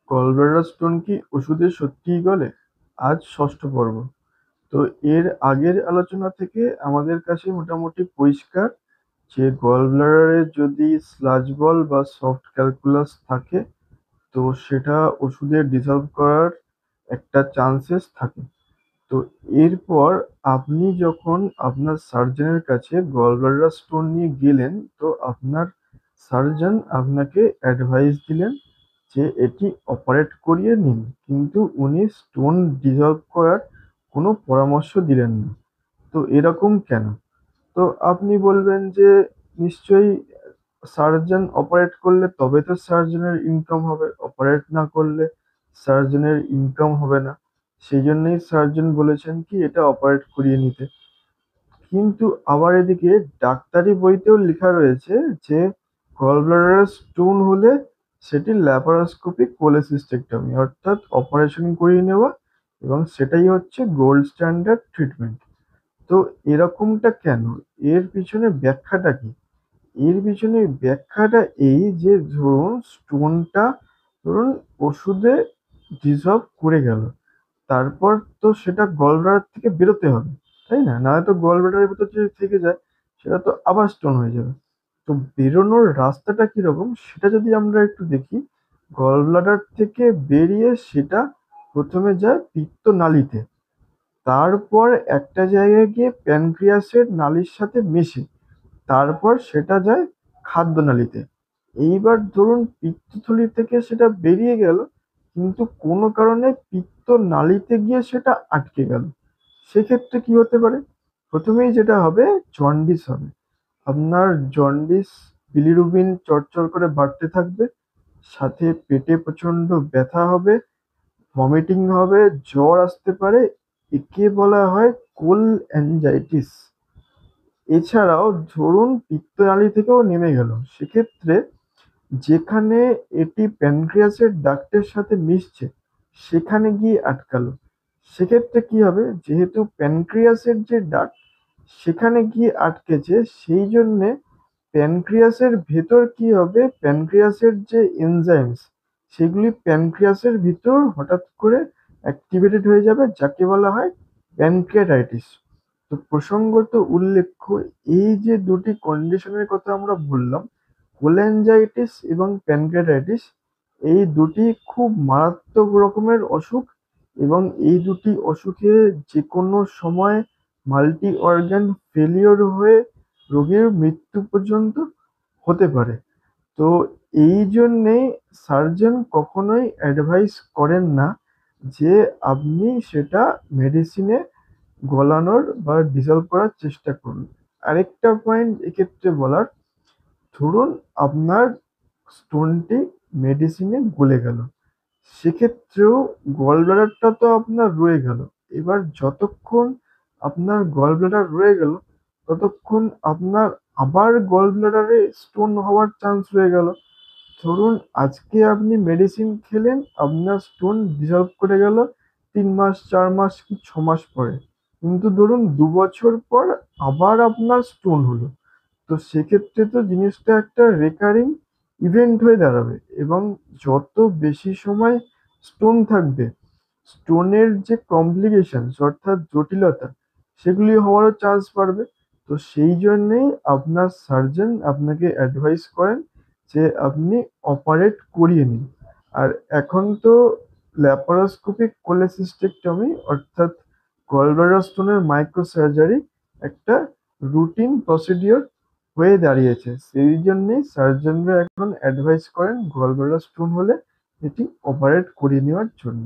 Gallbladder stone কি ওষুধে সত্যিই গলে? আজ ষষ্ঠ পর্ব। তো এর আগের আলোচনা থেকে আমাদের কাছে মোটামুটি পরিষ্কার যে গলব্লাডারে যদি স্লাজ বল বা সফট ক্যালকুলাস থাকে, তো সেটা ওষুধে ডিসলভ করার একটা চান্সেস থাকে। তো এরপর আপনি যখন আপনার সার্জনের কাছে গলব্লাডার স্টোন নিয়ে গেলেন, তো আপনার সার্জন আপনাকে অ্যাডভাইস দিলেন যে এটি অপারেট করিয়ে নিন, কিন্তু উনি স্টোন ডিসলভ করার কোনো পরামর্শ দিলেন না। তো এরকম কেন? তো আপনি বলবেন যে নিশ্চয়ই সার্জন অপারেট করলে তবে তো সার্জনের ইনকাম হবে, অপারেট না করলে সার্জনের ইনকাম হবে না। সেই জন্যই সার্জন বলেছেন কি এটা অপারেট করিয়ে নিতে। কিন্তু আবার এদিকে ডাক্তারি বইতেও লেখা রয়েছে যে গলব্লাডারে স্টোন হলে সেটি ল্যাপারোস্কোপিক কোলেসিস্টেক্টমি অর্থাৎ অপারেশন করিয়ে নেওয়া, এবং সেটাই হচ্ছে গোল্ড স্ট্যান্ডার্ড ট্রিটমেন্ট। তো এরকমটা কেন? এর পিছনে ব্যাখ্যাটা কি? এর পিছনে ব্যাখ্যাটা এই যে ধরুন ওষুধে ডিসলভ করে গেল, তারপর তো সেটা গলব্লাডার থেকে বেরোতে হবে, তাই না? নাহলে তো গলব্লাডারের ভেতর যদি থেকে যায়, সেটা তো আবার স্টোন হয়ে যাবে। তো বেরোনোর রাস্তাটা কিরকম সেটা যদি আমরা একটু দেখি, গলব্লাডার থেকে বেরিয়ে সেটা প্রথমে যায় পিত্তনালীতে, তারপর একটা জায়গায় গিয়ে প্যানক্রিয়াসের নালীর সাথে মেশে, তারপর সেটা যায় খাদ্যনালীতে। এইবার ধরুন পিত্তথলি থেকে সেটা বেরিয়ে গেল, কিন্তু কোনো কারণে পিত্তনালীতে গিয়ে সেটা আটকে গেল। সেক্ষেত্রে কি হতে পারে? প্রথমেই যেটা হবে, জন্ডিস হবে। আপনার জন্ডিস, বিলিরুবিন চড়চড় করে বাড়তে থাকবে, সাথে পেটে প্রচন্ড ব্যথা হবে, ভমিটিং হবে, জ্বর আসতে পারে। একে বলা হয় কোল অ্যাঞ্জাইটিস। এছাড়াও ধরুন পিত্তনালী থেকেও নেমে গেল, সেক্ষেত্রে যেখানে এটি প্যানক্রিয়াসের ডাক্টের সাথে মিশছে সেখানে গিয়ে আটকালো। সেক্ষেত্রে কি হবে? যেহেতু প্যানক্রিয়াসের যে ডাক্ট সেখানে গিয়ে আটকেছে, সেই জন্যে প্যানক্রিয়াসের ভেতর কি হবে, প্যানক্রিয়াসের যে এনজাইমস সেগুলি প্যানক্রিয়াসের ভিতর হঠাৎ করে অ্যাক্টিভেটেড হয়ে যাবে, যাকে বলা হয় প্যানক্রিয়াটাইটিস। তো প্রসঙ্গত উল্লেখ্য, এই যে দুটি কন্ডিশনের কথা আমরা বললাম, কোল্যাঞ্জাইটিস এবং প্যানক্রিয়াটাইটিস, এই দুটি খুব মারাত্মক রকমের অসুখ, এবং এই দুটি অসুখে যে কোনো সময় মাল্টি অর্গান ফেলিওর হয়ে রোগীর মৃত্যু পর্যন্ত হতে পারে। তো এই জন্যেই সার্জন কখনোই অ্যাডভাইস করেন না যে আপনি সেটা মেডিসিনে গলানোর বা ডিসলভ করার চেষ্টা করুন। আরেকটা পয়েন্ট এক্ষেত্রে বলার, ধরুন আপনার স্টোনটি মেডিসিনে গলে গেল, সেক্ষেত্রেও গলব্লাডারটা তো আপনার রয়ে গেল। এবার যতক্ষণ আপনার গলব্লাডার রয়ে গেল, ততক্ষণ আপনার আবার গলব্লাডারে স্টোন হওয়ার চান্স রয়ে গেল। ধরুন আজকে আপনি মেডিসিন খেলেন, আপনার স্টোন ডিসলভ করে গেল 3 মাস, 4 মাস কি 6 মাস পরে, কিন্তু ধরুন 2 বছর পর আবার আপনার স্টোন হলো। তো সেক্ষেত্রে তো জিনিসটা একটা রেকারিং ইভেন্ট হয়ে দাঁড়াবে, এবং যত বেশি সময় স্টোন থাকবে, স্টোনের যে কমপ্লিকেশনস অর্থাৎ জটিলতা সেগুলি হওয়ারও চান্স বাড়বে। তো সেই জন্যেই আপনার সার্জন আপনাকে অ্যাডভাইস করেন যে আপনি অপারেট করিয়ে নিন। আর এখন তো ল্যাপারোস্কোপিক কোলেসিস্টেকটমি অর্থাৎ গলব্লাডার স্টোনের মাইক্রো সার্জারি একটা রুটিন প্রসিডিওর হয়ে দাঁড়িয়েছে। সেই জন্যেই সার্জনরা এখন অ্যাডভাইস করেন গলব্লাডার স্টোন হলে এটি অপারেট করিয়ে নেওয়ার জন্য।